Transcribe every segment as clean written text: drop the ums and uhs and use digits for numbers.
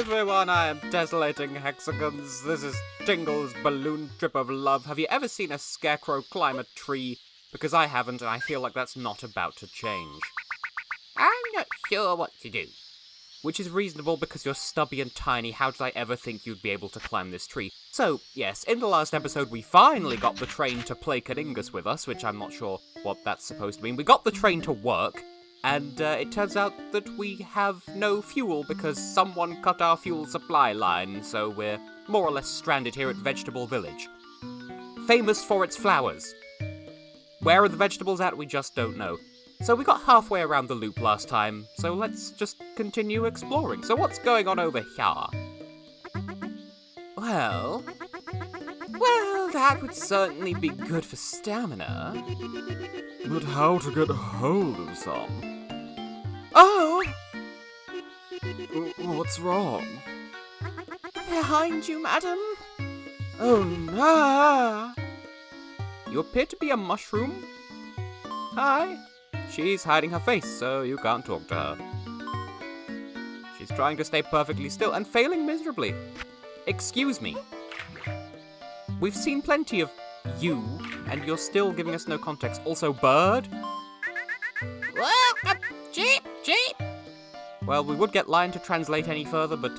everyone, I am Tessellating Hexagons. This is Tingle's balloon trip of love. Have you ever seen a scarecrow climb a tree? Because I haven't, and I feel like that's not about to change. I'm not sure what to do. Which is reasonable because you're stubby and tiny. How did I ever think you'd be able to climb this tree? So, yes, in the last episode we finally got the train to play Caningus with us, which I'm not sure what that's supposed to mean. We got the train to work, and it turns out that we have no fuel because someone cut our fuel supply line, so we're more or less stranded here at Vegetable Village. Famous for its flowers. Where are the vegetables at? We just don't know. So we got halfway around the loop last time, so let's just continue exploring. So what's going on over here? Well, that would certainly be good for stamina. But how to get hold of some? Oh! What's wrong? Behind you, madam. Oh no! You appear to be a mushroom. Hi. She's hiding her face, so you can't talk to her. She's trying to stay perfectly still and failing miserably. Excuse me. We've seen plenty of you, and you're still giving us no context. Also, bird? Welcome, Jeep! Well, we would get Lion to translate any further, but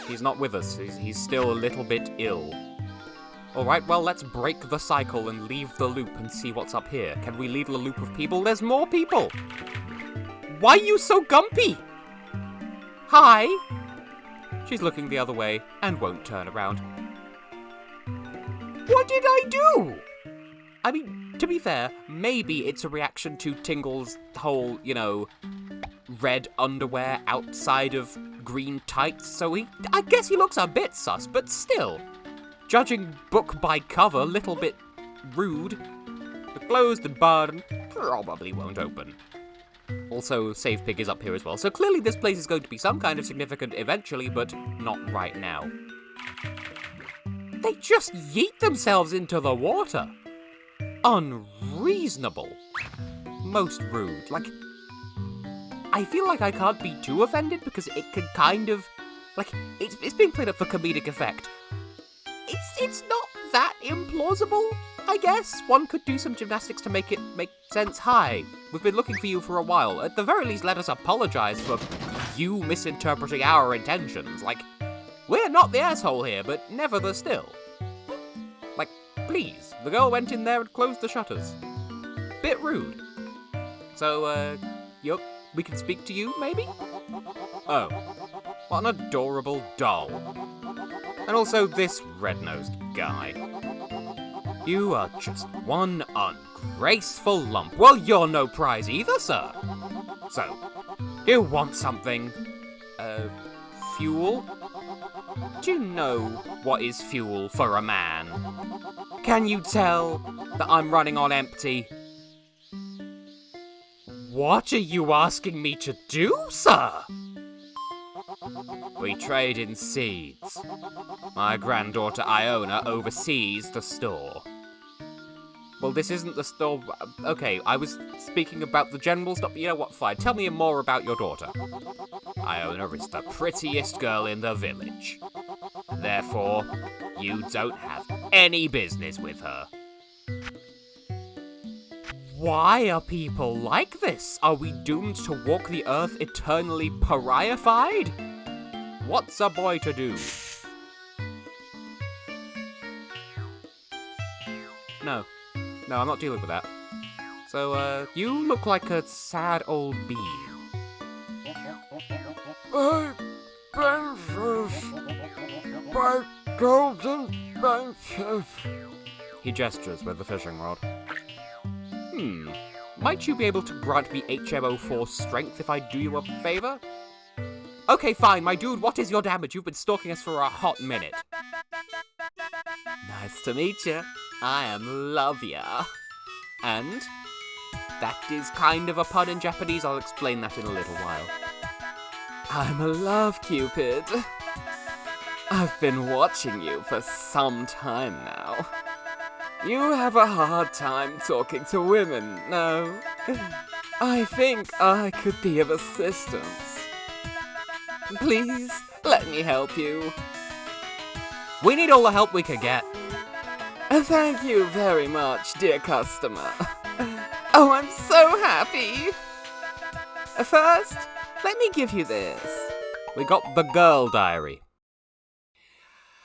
he's not with us. He's still a little bit ill. Alright, well, let's break the cycle and leave the loop and see what's up here. Can we lead a loop of people? There's more people! Why are you so gumpy? Hi! She's looking the other way and won't turn around. What did I do? I mean, to be fair, maybe it's a reaction to Tingle's whole, red underwear outside of green tights, so I guess he looks a bit sus, but still. Judging book by cover, little bit rude. The closed and barred probably won't open. Also, Save Pig is up here as well, so clearly this place is going to be some kind of significant eventually, but not right now. They just yeet themselves into the water. Unreasonable. Most rude. I feel like I can't be too offended because it can kind of, it's being played up for comedic effect. It's not that implausible, I guess. One could do some gymnastics to make it make sense. Hi, we've been looking for you for a while. At the very least, let us apologize for you misinterpreting our intentions. We're not the asshole here, but never the still. Please. The girl went in there and closed the shutters. Bit rude. So, we can speak to you, maybe? Oh, what an adorable doll. And also this red-nosed guy. You are just one ungraceful lump. Well, you're no prize either, sir. So, you want something? Fuel? Do you know what is fuel for a man? Can you tell that I'm running on empty? What are you asking me to do, sir? We trade in seeds. My granddaughter Iona oversees the store. Well, this isn't the store. Okay, I was speaking about the general store. You know what, fine. Tell me more about your daughter. Iona is the prettiest girl in the village. Therefore, you don't have any business with her. Why are people like this? Are we doomed to walk the earth eternally pariahified? What's a boy to do? No, I'm not dealing with that. So, you look like a sad old bee. My princess, my golden princess. He gestures with the fishing rod. Might you be able to grant me HMO4 strength if I do you a favor? Okay, fine, my dude, what is your damage? You've been stalking us for a hot minute. Nice to meet you. I am Loveya. And? That is kind of a pun in Japanese. I'll explain that in a little while. I'm a love cupid. I've been watching you for some time now. You have a hard time talking to women, no? I think I could be of assistance. Please, let me help you. We need all the help we can get. Thank you very much, dear customer. Oh, I'm so happy. First, let me give you this. We got the girl diary.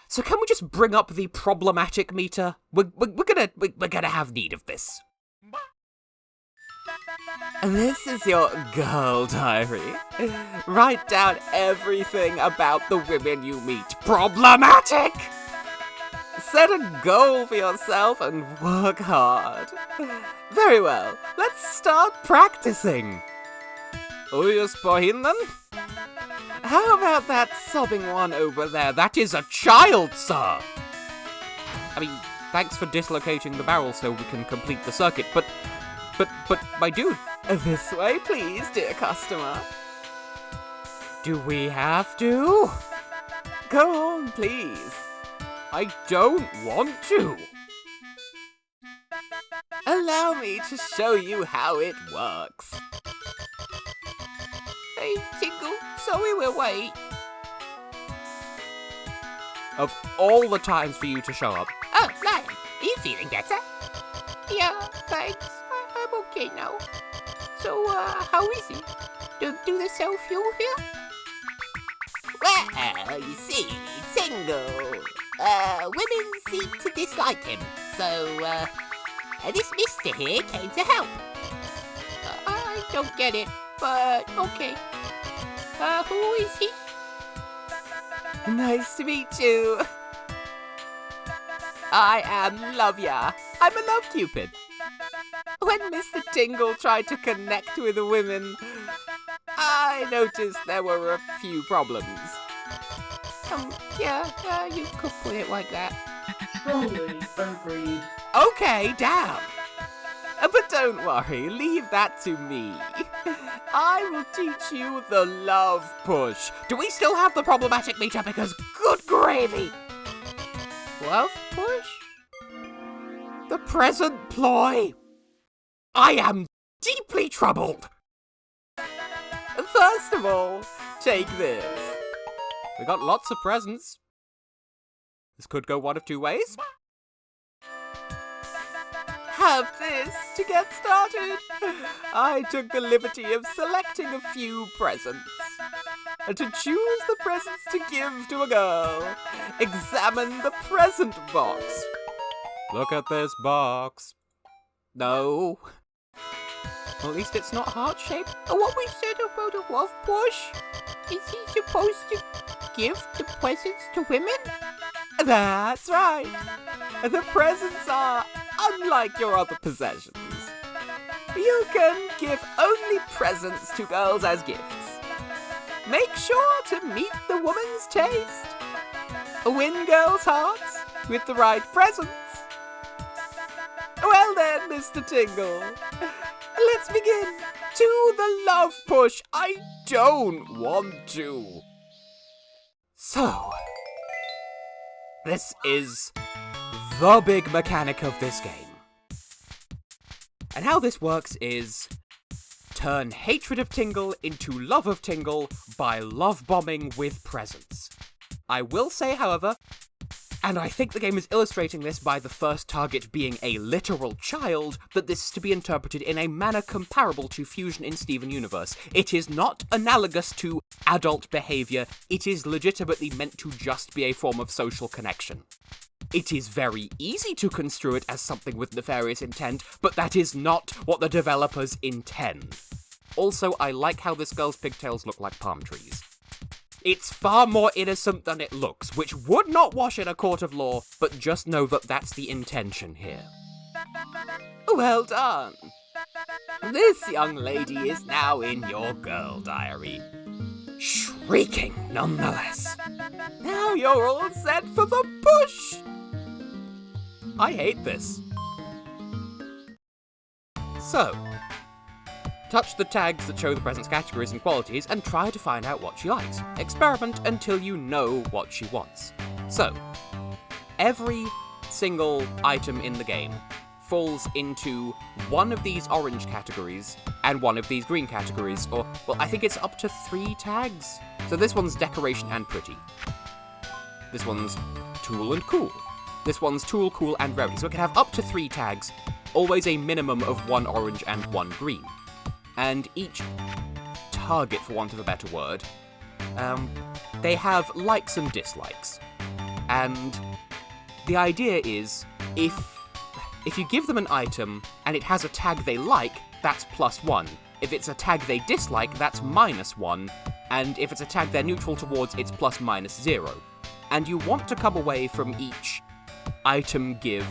So can we just bring up the problematic meter? We're gonna have need of this. This is your girl diary. Write down everything about the women you meet. Problematic! Set a goal for yourself and work hard. Very well, let's start practicing. Uyos pohinen? How about that sobbing one over there? That is a child, sir! I mean, thanks for dislocating the barrel so we can complete the circuit, but my dude. This way, please, dear customer. Do we have to? Go on, please. I don't want to. Allow me to show you how it works. Hey, Tingle, sorry we're late. Of all the times for you to show up. Oh, Lion, are you feeling better? Yeah, thanks. I'm okay now. So, how is it? Do they sell fuel here? Well, you see, Tingle, women seem to dislike him, so, this mister here came to help. I don't get it, but okay. Who is he? Nice to meet you. I am Loveya. I'm a love cupid. When Mr. Tingle tried to connect with women, I noticed there were a few problems. Yeah, you could put it like that. Totally agreed. Okay, down. But don't worry, leave that to me. I will teach you the love push. Do we still have the problematic meter? Because good gravy. Love push? The present ploy. I am deeply troubled. First of all, take this. We got lots of presents. This could go one of two ways. Have this to get started. I took the liberty of selecting a few presents. To choose the presents to give to a girl, examine the present box. Look at this box. No. At least it's not heart-shaped. What we said about a love push? Is he supposed to give the presents to women? That's right. The presents are unlike your other possessions. You can give only presents to girls as gifts. Make sure to meet the woman's taste. Win girls' hearts with the right presents. Well then, Mr. Tingle, let's begin. To the love push. I don't want to. So, this is the big mechanic of this game. And how this works is turn hatred of Tingle into love of Tingle by love bombing with presents. I will say, however, and I think the game is illustrating this by the first target being a literal child, that this is to be interpreted in a manner comparable to Fusion in Steven Universe. It is not analogous to adult behaviour, it is legitimately meant to just be a form of social connection. It is very easy to construe it as something with nefarious intent, but that is not what the developers intend. Also, I like how this girl's pigtails look like palm trees. It's far more innocent than it looks, which would not wash in a court of law, but just know that that's the intention here. Well done. This young lady is now in your girl diary. Shrieking, nonetheless. Now you're all set for the push! I hate this. So, touch the tags that show the present's categories and qualities and try to find out what she likes. Experiment until you know what she wants. So, every single item in the game falls into one of these orange categories and one of these green categories, or, well, I think it's up to 3 tags. So this one's decoration and pretty. This one's tool and cool. This one's tool, cool, and rarity. So it can have up to 3 tags, always a minimum of 1 orange and 1 green. And each target, for want of a better word, they have likes and dislikes. And the idea is, if you give them an item and it has a tag they like, that's +1. If it's a tag they dislike, that's -1. And if it's a tag they're neutral towards, it's ±0. And you want to come away from each item give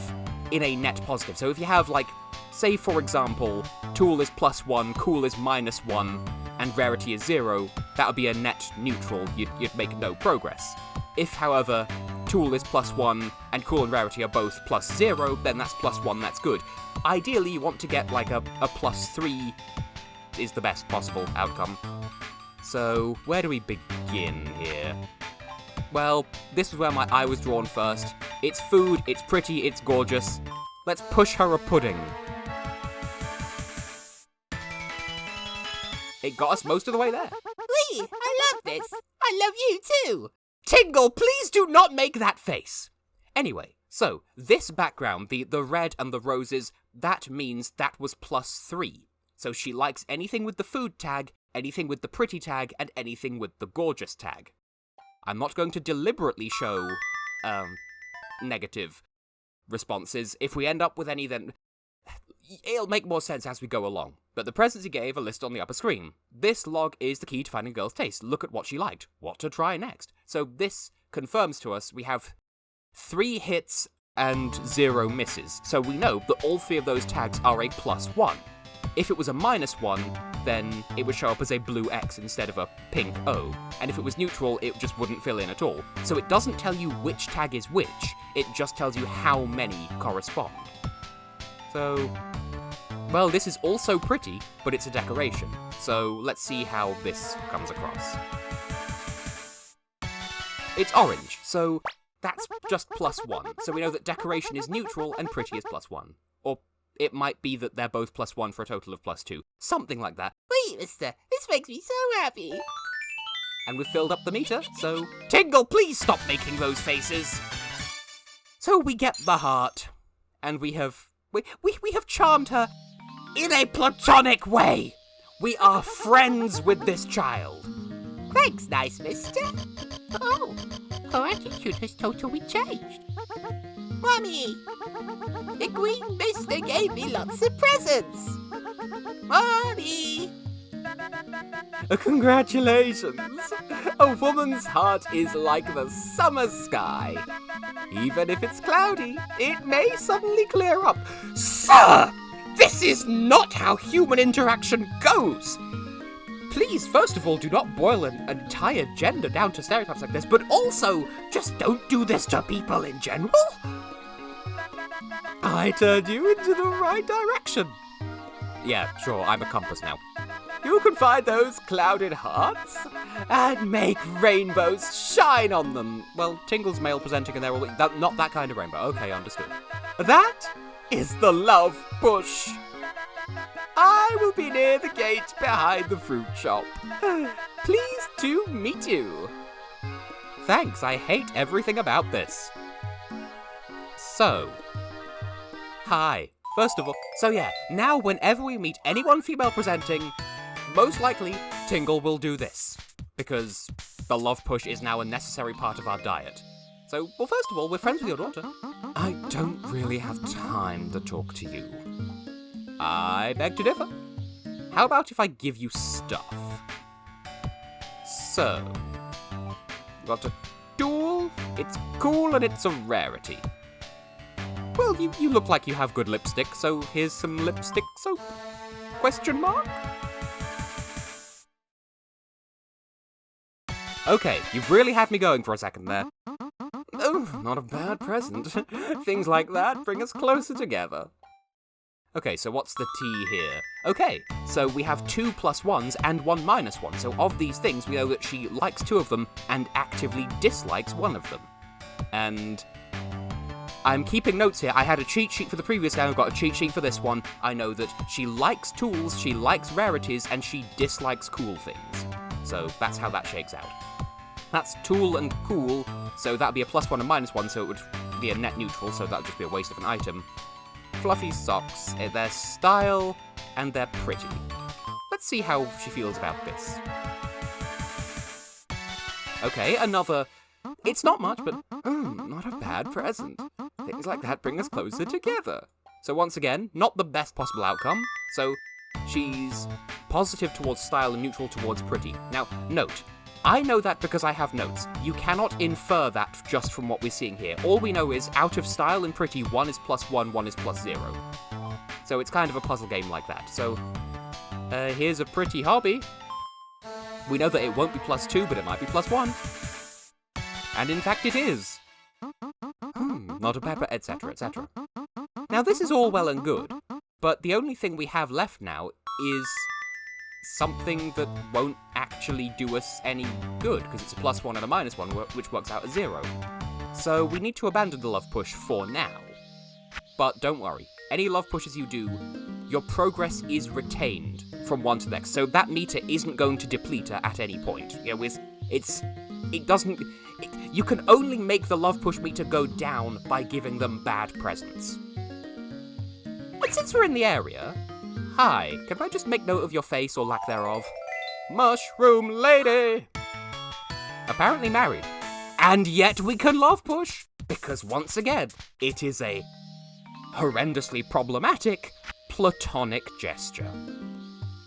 in a net positive. So if you have, like, say for example, tool is +1, cool is -1, and rarity is 0, that would be a net neutral, you'd make no progress. If, however, tool is +1 and cool and rarity are both +0, then that's +1, that's good. Ideally, you want to get like a +3 is the best possible outcome. So, where do we begin here? Well, this is where my eye was drawn first. It's food, it's pretty, it's gorgeous. Let's push her a pudding. It got us most of the way there. Whee! I love this! I love you too! Tingle, please do not make that face! Anyway, so, this background, the red and the roses, that means that was +3. So she likes anything with the food tag, anything with the pretty tag, and anything with the gorgeous tag. I'm not going to deliberately show, negative responses. If we end up with any, then it'll make more sense as we go along. But the presents he gave are listed on the upper screen. This log is the key to finding a girl's taste. Look at what she liked. What to try next. So this confirms to us we have 3 hits and 0 misses. So we know that all 3 of those tags are a +1. If it was a -1, then it would show up as a blue X instead of a pink O. And if it was neutral, it just wouldn't fill in at all. So it doesn't tell you which tag is which, it just tells you how many correspond. So, well, this is also pretty, but it's a decoration. So let's see how this comes across. It's orange, so that's just +1. So we know that decoration is neutral and pretty is +1. Or it might be that they're both +1 for a total of +2. Something like that. Wait, mister, this makes me so happy. And we've filled up the meter, so... Tingle, please stop making those faces! So we get the heart, and we have charmed her in a platonic way! We are friends with this child. Thanks, nice mister. Oh, her attitude has totally changed. Mommy, the green mister gave me lots of presents. Mommy! Congratulations! A woman's heart is like the summer sky. Even if it's cloudy, it may suddenly clear up. Sir! This is not how human interaction goes! Please, first of all, do not boil an entire gender down to stereotypes like this, but also, just don't do this to people in general. I turned you into the right direction. Yeah, sure, I'm a compass now. You can find those clouded hearts and make rainbows shine on them. Well, Tingle's male presenting and they're all... not that kind of rainbow. Okay, understood. That is the love push. I will be near the gate behind the fruit shop. Pleased to meet you. Thanks, I hate everything about this. So, hi. First of all, so yeah, now whenever we meet anyone female presenting, most likely Tingle will do this. Because the love push is now a necessary part of our diet. So, well, first of all, we're friends with your daughter. I don't really have time to talk to you. I beg to differ. How about if I give you stuff? So, got a tool, it's cool, and it's a rarity. Well, you look like you have good lipstick, so here's some lipstick soap? Question mark? Okay, you've really had me going for a second there. Oh, not a bad present. Things like that bring us closer together. Okay, so what's the T here? Okay, so we have 2 +1s and 1 -1. So of these things, we know that she likes 2 of them and actively dislikes 1 of them. And I'm keeping notes here. I had a cheat sheet for the previous game, I've got a cheat sheet for this one. I know that she likes tools, she likes rarities, and she dislikes cool things. So that's how that shakes out. That's tool and cool, so that'd be a +1 and -1, so it would be a net neutral, so that'd just be a waste of an item. Fluffy socks, they're style, and they're pretty. Let's see how she feels about this. Okay, another... It's not much, but not a bad present. Things like that bring us closer together. So once again, not the best possible outcome. So she's positive towards style and neutral towards pretty. Now, note, I know that because I have notes. You cannot infer that just from what we're seeing here. All we know is, out of style and pretty, one is +1, one is +0. So it's kind of a puzzle game like that. So, here's a pretty hobby. We know that it won't be +2, but it might be +1. And in fact it is. Not a pepper, etc., etc. Now this is all well and good, but the only thing we have left now is something that won't actually do us any good, because it's a +1 and a -1, which works out as 0. So we need to abandon the love push for now. But don't worry, any love pushes you do, your progress is retained from one to the next, so that meter isn't going to deplete at any point. You know, you can only make the love push meter go down by giving them bad presents. And since we're in the area, hi, can I just make note of your face or lack thereof? Mushroom lady! Apparently married. And yet we can love push, because once again, it is a horrendously problematic platonic gesture.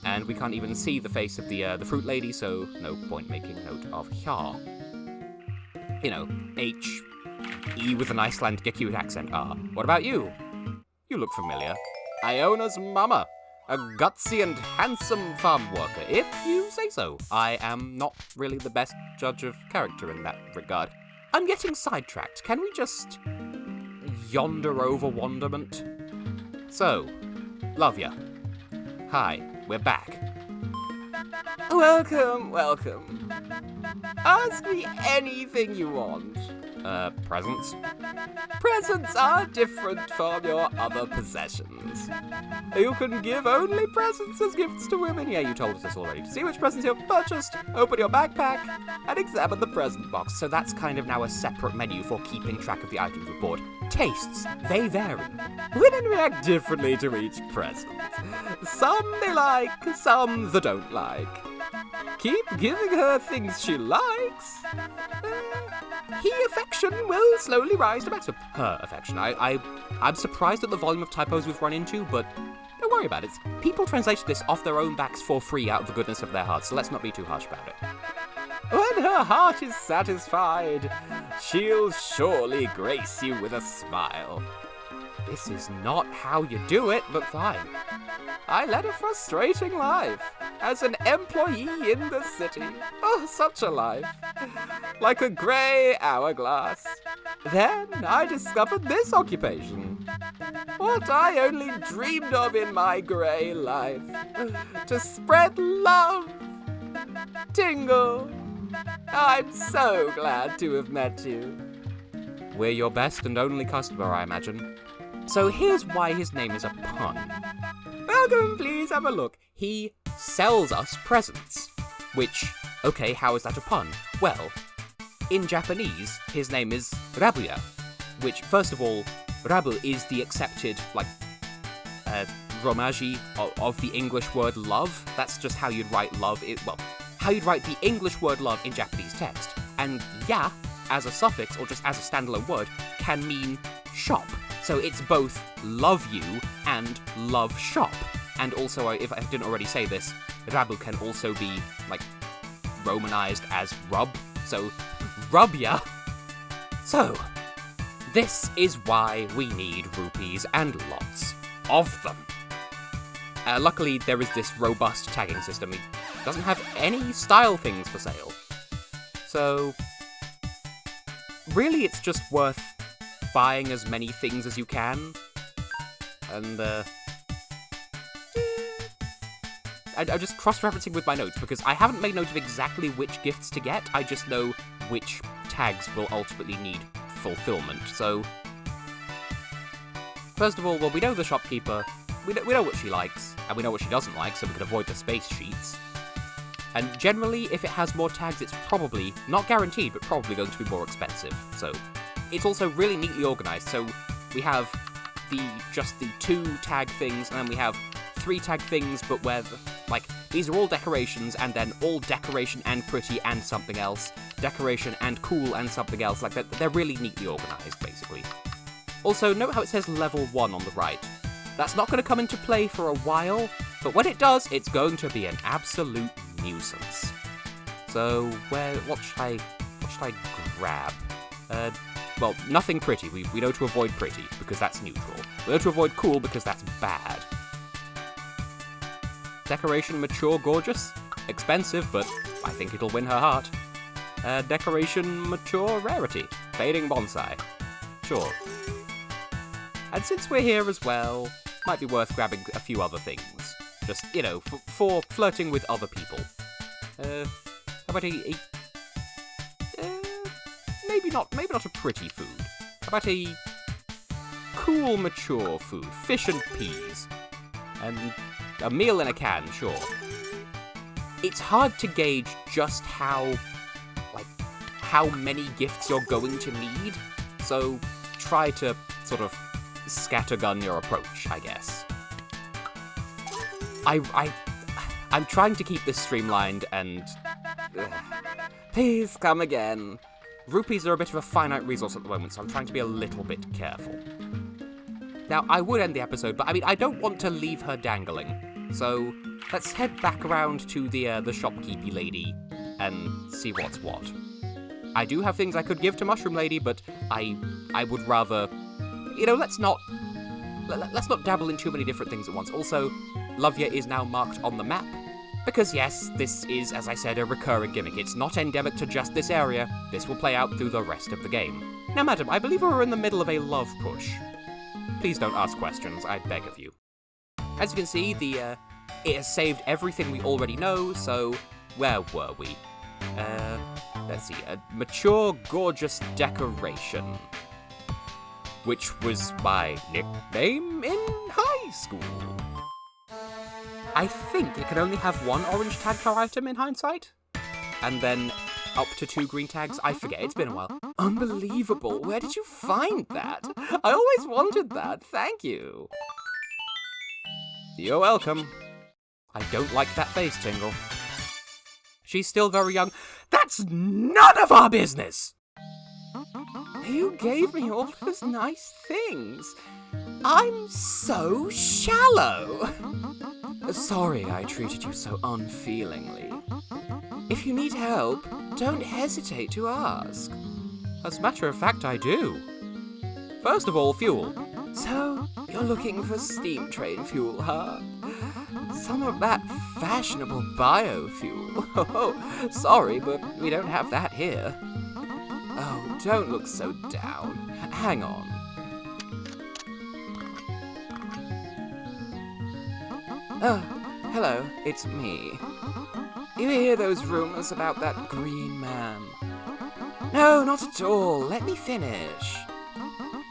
And we can't even see the face of the fruit lady, so no point making note of her. You know, H-E with an Icelandic cute accent, R. What about you? You look familiar. Iona's mama. A gutsy and handsome farm worker, if you say so. I am not really the best judge of character in that regard. I'm getting sidetracked. Can we just yonder over wonderment? So, Loveya. Hi, we're back. Welcome, welcome. Ask me anything you want. Presents? Presents are different from your other possessions. You can give only presents as gifts to women. Yeah, you told us this already. To see which presents you've purchased, open your backpack, and examine the present box. So that's kind of now a separate menu for keeping track of the items we bought. Tastes, they vary. Women react differently to each present. Some they like, some they don't like. Keep giving her things she likes. He affection will slowly rise to maximum. Her affection. I'm surprised at the volume of typos we've run into, but don't worry about it. People translated this off their own backs for free out of the goodness of their hearts, so let's not be too harsh about it. When her heart is satisfied, she'll surely grace you with a smile. This is not how you do it, but fine. I led a frustrating life as an employee in the city. Oh, such a life. Like a grey hourglass. Then I discovered this occupation. What I only dreamed of in my grey life. To spread love. Tingle. I'm so glad to have met you. We're your best and only customer, I imagine. So here's why his name is a pun. Welcome, please have a look. He sells us presents. Which, okay, how is that a pun? Well, in Japanese, his name is Rabuya. Which, first of all, Rabu is the accepted, romaji of the English word love. That's just how you'd write love. How you'd write the English word love in Japanese text. And ya, as a suffix, or just as a standalone word, can mean shop. So it's both love you and love shop. And also, if I didn't already say this, Rabu can also be, Romanized as rub. So, Rubya. So, this is why we need rupees and lots of them. Luckily, there is this robust tagging system. It doesn't have any style things for sale. So, really, it's just worth buying as many things as you can. And, I'm just cross-referencing with my notes, because I haven't made note of exactly which gifts to get, I just know which tags will ultimately need fulfillment. So, First of all, well, we know the shopkeeper. We know what she likes, and we know what she doesn't like, so we can avoid the space sheets. And generally, if it has more tags, it's probably, not guaranteed, but probably going to be more expensive. So, it's also really neatly organised. So, we have just the 2 tag things, and then we have 3 tag things, but where, these are all decorations, and then all decoration and pretty and something else, decoration and cool and something else, they're really neatly organised, basically. Also, note how it says level 1 on the right. That's not going to come into play for a while, but when it does, it's going to be an absolute nuisance. So, what should I grab? Well, nothing pretty. We know to avoid pretty, because that's neutral. We know to avoid cool, because that's bad. Decoration, mature, gorgeous. Expensive, but I think it'll win her heart. Decoration, mature, rarity. Fading bonsai. Sure. And since we're here as well, might be worth grabbing a few other things. Just, for flirting with other people. How about maybe not a pretty food. How about a cool, mature food? Fish and peas. And a meal in a can, sure. It's hard to gauge just how many gifts you're going to need, so try to sort of scattergun your approach, I guess. I'm trying to keep this streamlined and... Please come again. Rupees are a bit of a finite resource at the moment, so I'm trying to be a little bit careful. Now, I would end the episode, but I don't want to leave her dangling. So, let's head back around to the shopkeepy lady and see what's what. I do have things I could give to Mushroom Lady, but I would rather... let's not dabble in too many different things at once. Also, Loveya is now marked on the map. Because yes, this is, as I said, a recurring gimmick. It's not endemic to just this area. This will play out through the rest of the game. Now, madam, I believe we're in the middle of a love push. Please don't ask questions, I beg of you. As you can see, it has saved everything we already know, so where were we? Let's see, a mature, gorgeous decoration. Which was my nickname in high school. I think it can only have 1 orange tag per item in hindsight. And then up to 2 green tags, I forget, it's been a while. Unbelievable, where did you find that? I always wanted that, thank you. You're welcome. I don't like that face, Tingle. She's still very young. That's none of our business! You gave me all those nice things. I'm so shallow. Sorry I treated you so unfeelingly. If you need help, don't hesitate to ask. As a matter of fact, I do. First of all, fuel. So, you're looking for steam train fuel, huh? Some of that fashionable biofuel. Oh, sorry, but we don't have that here. Oh, don't look so down. Hang on. Oh, hello, it's me. You hear those rumors about that green man? No, not at all. Let me finish.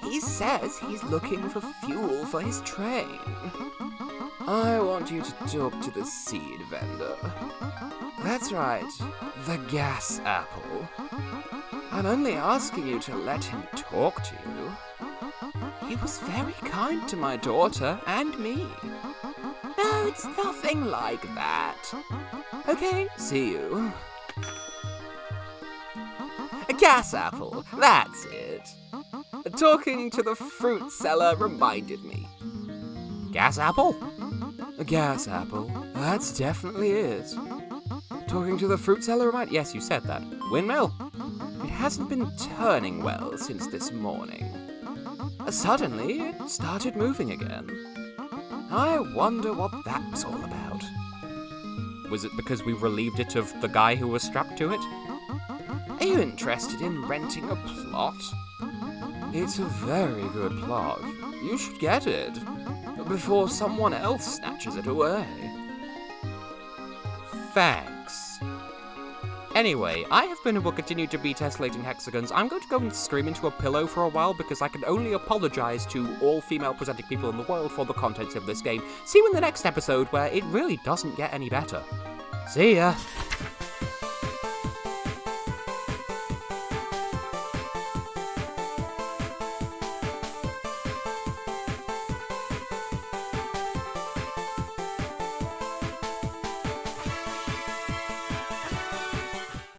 He says he's looking for fuel for his train. I want you to talk to the seed vendor. That's right, the gas apple. I'm only asking you to let him talk to you. He was very kind to my daughter and me. No, it's nothing like that. Okay, see you. A gas apple, that's it. Talking to the fruit seller reminded me. Gas apple? A gas apple, that's definitely it. Talking to the fruit seller reminded... Yes, you said that. Windmill? It hasn't been turning well since this morning. Suddenly, it started moving again. I wonder what that was all about. Was it because we relieved it of the guy who was strapped to it? Are you interested in renting a plot? It's a very good plot. You should get it, before someone else snatches it away. Thanks. Anyway, I have been and will continue to be Tessellating Hexagons. I'm going to go and scream into a pillow for a while because I can only apologise to all female-presenting people in the world for the contents of this game. See you in the next episode where it really doesn't get any better. See ya!